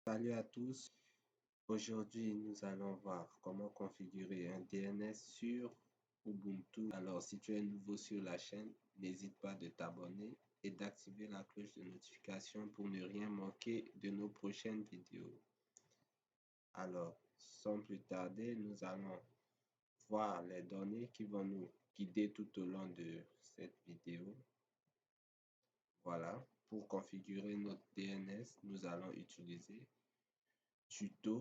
Salut à tous. Aujourd'hui, nous allons voir comment configurer un DNS sur Ubuntu. Alors, si tu es nouveau sur la chaîne, n'hésite pas de t'abonner et d'activer la cloche de notification pour ne rien manquer de nos prochaines vidéos. Alors, sans plus tarder, nous allons voir les données qui vont nous guider tout au long de cette vidéo. Voilà, pour configurer notre DNS, nous allons utiliser tuto.ca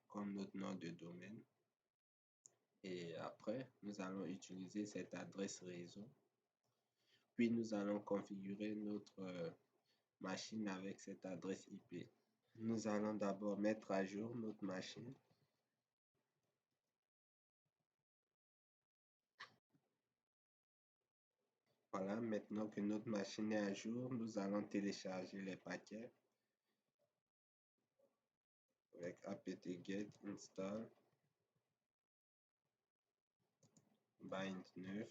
comme notre nom de domaine. Et après, nous allons utiliser cette adresse réseau. Puis, nous allons configurer notre machine avec cette adresse IP. Nous allons d'abord mettre à jour notre machine. Voilà, maintenant que notre machine est à jour, nous allons télécharger les paquets avec apt-get install bind 9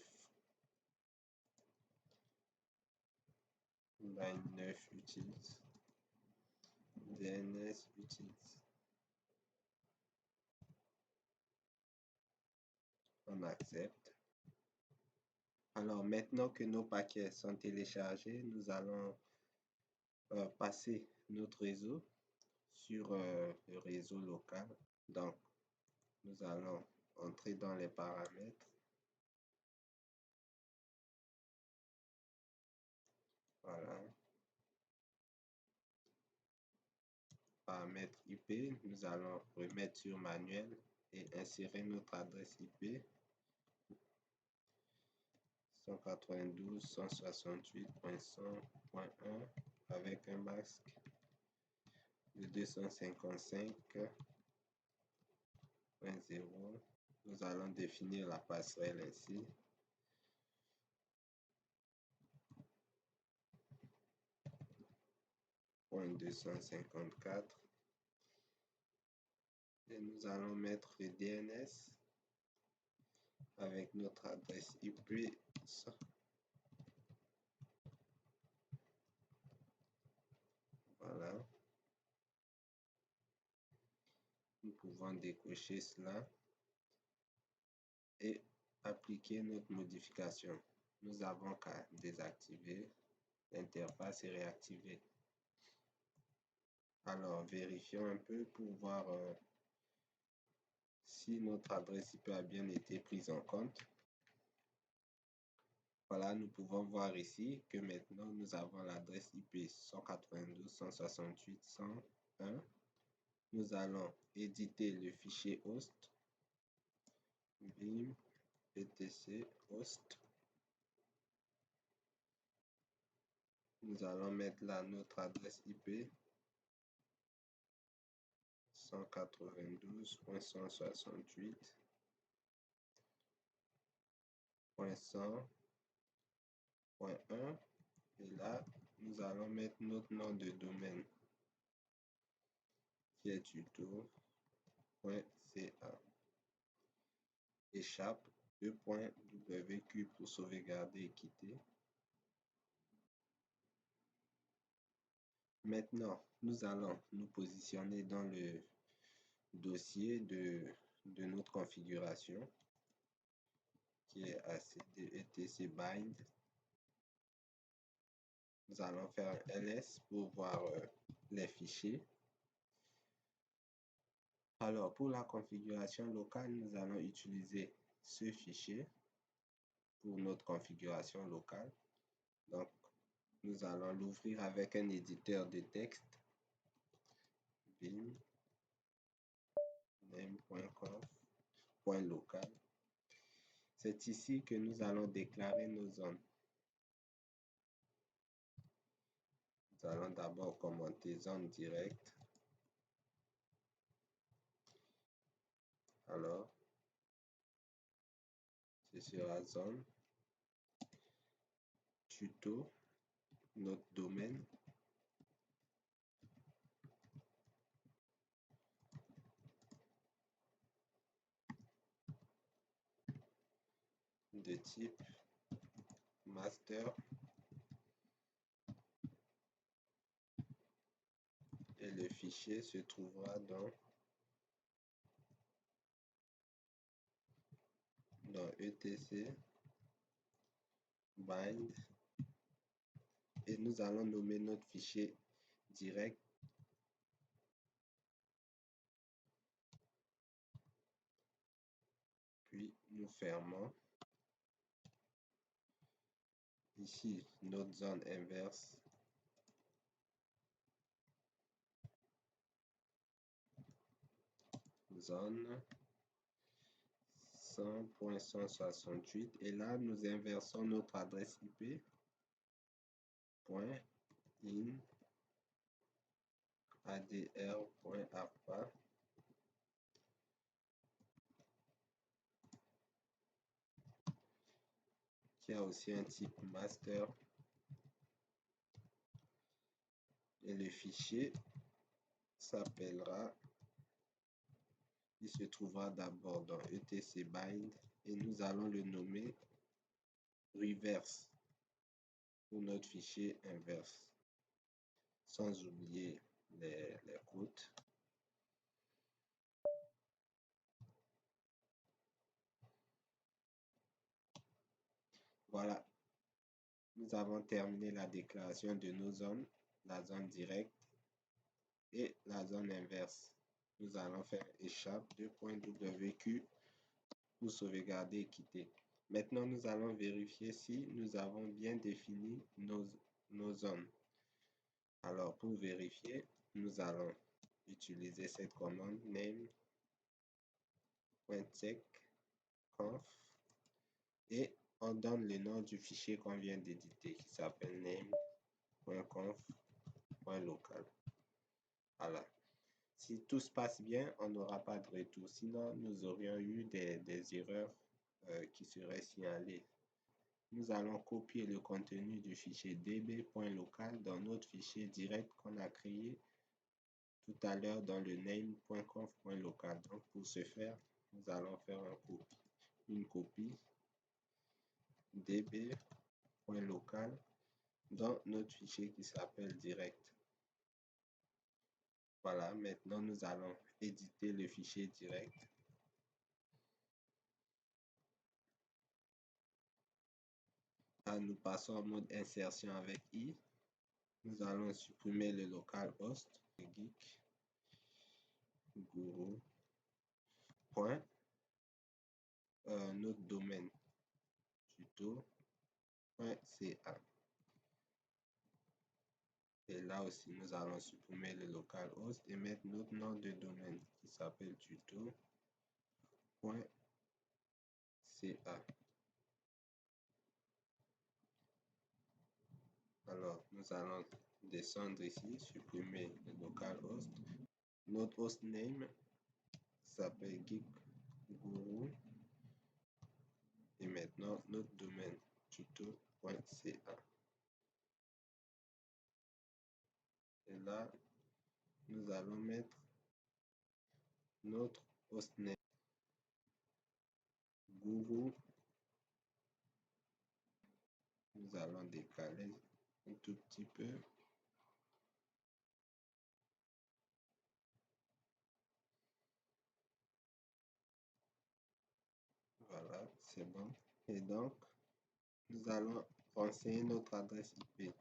utilise DNS utilise. On accepte. Alors maintenant que nos paquets sont téléchargés, nous allons passer notre réseau sur le réseau local. Donc nous allons entrer dans les paramètres. Voilà. Paramètres IP, nous allons remettre sur manuel et insérer notre adresse IP 192.168.100.1 avec un masque de 255.0. Nous allons définir la passerelle ici. .254 et nous allons mettre le DNS avec notre adresse IP. Voilà. Nous pouvons décocher cela et appliquer notre modification. Nous avons qu'à désactiver l'interface et réactiver. Alors, vérifions un peu pour voir si notre adresse IP a bien été prise en compte. Voilà, nous pouvons voir ici que maintenant nous avons l'adresse IP 192.168.101. Nous allons éditer le fichier host, vim etc host. Nous allons mettre là notre adresse IP 192.168.100.1 et là nous allons mettre notre nom de domaine qui est tuto.ca. Échappe 2.wq pour sauvegarder et quitter. Maintenant, nous allons nous positionner dans le dossier de notre configuration qui est etc bind. Nous allons faire un ls pour voir les fichiers. Alors, pour la configuration locale, nous allons utiliser ce fichier pour notre configuration locale. Donc, nous allons l'ouvrir avec un éditeur de texte. Vim name.conf.local. C'est ici que nous allons déclarer nos zones. Nous allons d'abord commenter zone directe. Alors, ce sera zone tuto, notre domaine. De type master et le fichier se trouvera dans etc bind et nous allons nommer notre fichier direct. Puis nous fermons. Ici, notre zone inverse. Zone 100.168 et là nous inversons notre adresse IP .in adr.arpa qui a aussi un type master et le fichier s'appellera, il se trouvera d'abord dans etc bind et nous allons le nommer reverse pour notre fichier inverse, sans oublier les routes. Voilà, nous avons terminé la déclaration de nos zones, la zone directe et la zone inverse. Nous allons faire échappe 2.wq pour sauvegarder et quitter. Maintenant, nous allons vérifier si nous avons bien défini nos zones. Alors, pour vérifier, nous allons utiliser cette commande name.checkconf et on donne le nom du fichier qu'on vient d'éditer qui s'appelle name.conf.local. Voilà. Si tout se passe bien, on n'aura pas de retour. Sinon, nous aurions eu des erreurs qui seraient signalées. Nous allons copier le contenu du fichier db.local dans notre fichier direct qu'on a créé tout à l'heure dans le name.conf.local. Donc, pour ce faire, nous allons faire une copie db.local dans notre fichier qui s'appelle direct. Voilà, maintenant nous allons éditer le fichier direct. Là, nous passons en mode insertion avec i. Nous allons supprimer le localhost geek guru point notre domaine tuto.ca. Et là aussi, nous allons supprimer le localhost et mettre notre nom de domaine qui s'appelle tuto.ca. Alors, nous allons descendre ici, supprimer le localhost. Notre hostname s'appelle geekguru et maintenant notre domaine tuto.ca. Et là, nous allons mettre notre hostname guru. Nous allons décaler un tout petit peu. Voilà, c'est bon. Et donc, nous allons renseigner notre adresse IP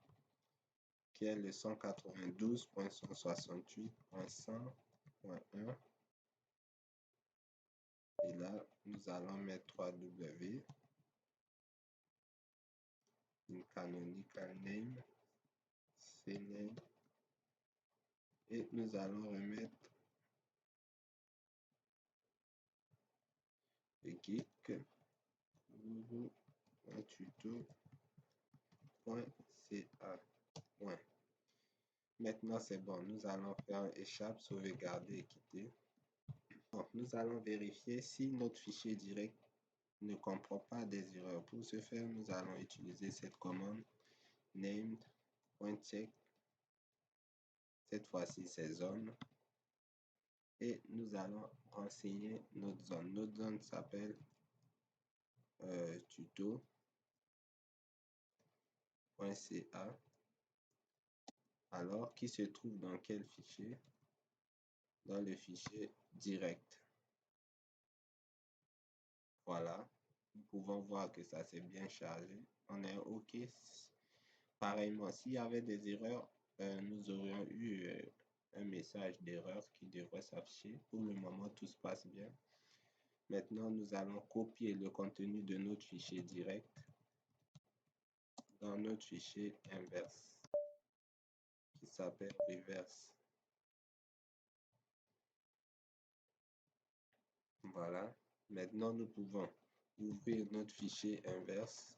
qui est le 192.168.100.1. Et là, nous allons mettre 3W, une canonical name, cname, et nous allons remettre le geek guru.tuto.ca. Maintenant, c'est bon. Nous allons faire un échappe, sauvegarder et quitter. Donc, nous allons vérifier si notre fichier direct ne comprend pas des erreurs. Pour ce faire, nous allons utiliser cette commande named.check. Cette fois-ci, c'est zone. Et nous allons renseigner notre zone. Notre zone s'appelle tuto.ca. Alors, qui se trouve dans quel fichier? Dans le fichier direct. Voilà, nous pouvons voir que ça s'est bien chargé. On est OK. Pareillement, s'il y avait des erreurs, nous aurions eu un message d'erreur qui devrait s'afficher. Pour le moment, tout se passe bien. Maintenant, nous allons copier le contenu de notre fichier direct dans notre fichier inverse qui s'appelle reverse. Voilà. Maintenant, nous pouvons ouvrir notre fichier inverse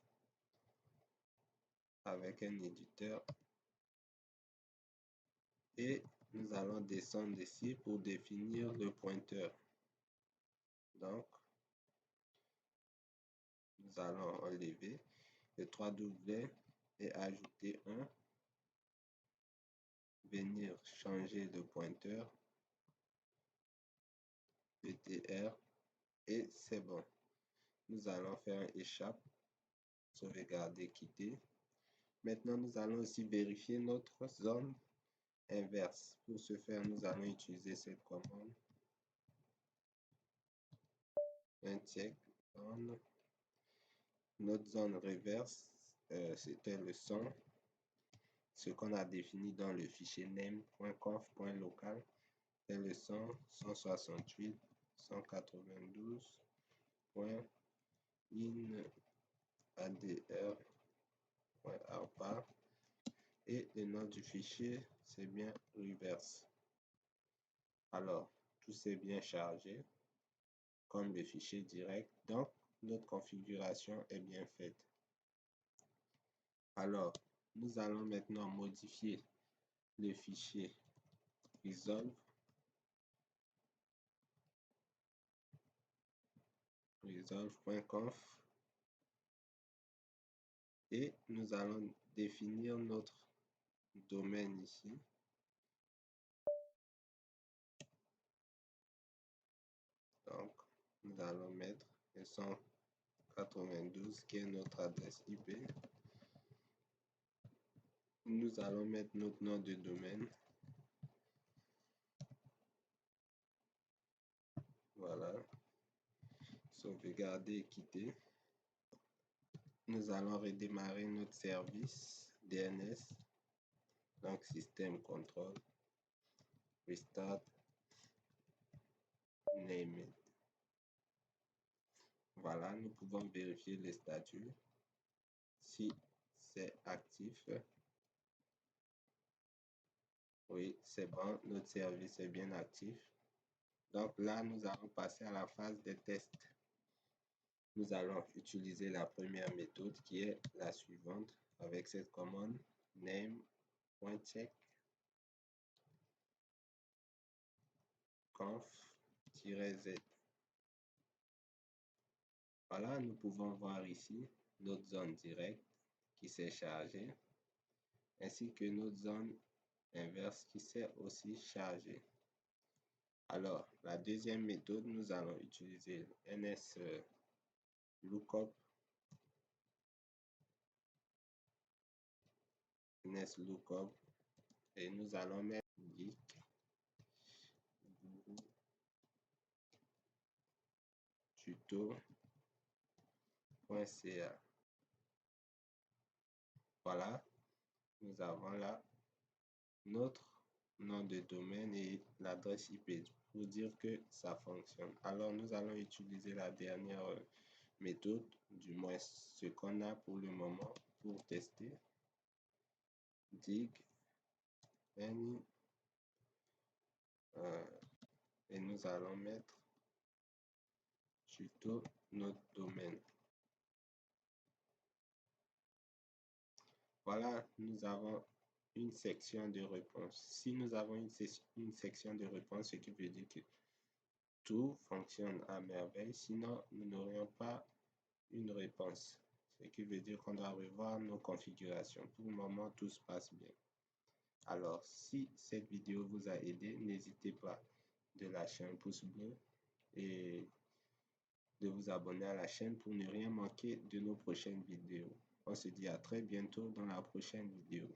avec un éditeur et nous allons descendre ici pour définir le pointeur. Donc, nous allons enlever le 3W et ajouter 1. Venir changer le pointeur, PTR, et c'est bon. Nous allons faire un échappe, sauvegarder, quitter. Maintenant, nous allons aussi vérifier notre zone inverse. Pour ce faire, nous allons utiliser cette commande. Un check zone. Notre zone reverse, c'était le son. Ce qu'on a défini dans le fichier name.conf.local, c'est le son 168.192.in.adr.arpa et le nom du fichier, c'est bien reverse. Alors, tout s'est bien chargé comme le fichier direct, donc notre configuration est bien faite. Alors, nous allons maintenant modifier le fichier resolve.conf et nous allons définir notre domaine ici. Donc, nous allons mettre le 192 qui est notre adresse IP. Nous allons mettre notre nom de domaine. Voilà. Sauvegarder et quitter. Nous allons redémarrer notre service DNS. Donc, système contrôle. Restart. Name it. Voilà, nous pouvons vérifier les statuts. Si c'est actif. Oui, c'est bon, notre service est bien actif. Donc là, nous allons passer à la phase des tests. Nous allons utiliser la première méthode qui est la suivante avec cette commande name.check conf-z. Voilà, nous pouvons voir ici notre zone directe qui s'est chargée ainsi que notre zone inverse qui s'est aussi chargée. Alors, la deuxième méthode, nous allons utiliser NSLookup et nous allons mettre tuto.ca. Voilà, nous avons là notre nom de domaine et l'adresse IP pour dire que ça fonctionne. Alors, nous allons utiliser la dernière méthode, du moins ce qu'on a pour le moment pour tester. Dig any et nous allons mettre tuto notre domaine. Voilà, nous avons une section de réponse. Si nous avons une section de réponse, ce qui veut dire que tout fonctionne à merveille, sinon nous n'aurions pas une réponse. Ce qui veut dire qu'on doit revoir nos configurations. Pour le moment, tout se passe bien. Alors, si cette vidéo vous a aidé, n'hésitez pas de lâcher un pouce bleu et de vous abonner à la chaîne pour ne rien manquer de nos prochaines vidéos. On se dit à très bientôt dans la prochaine vidéo.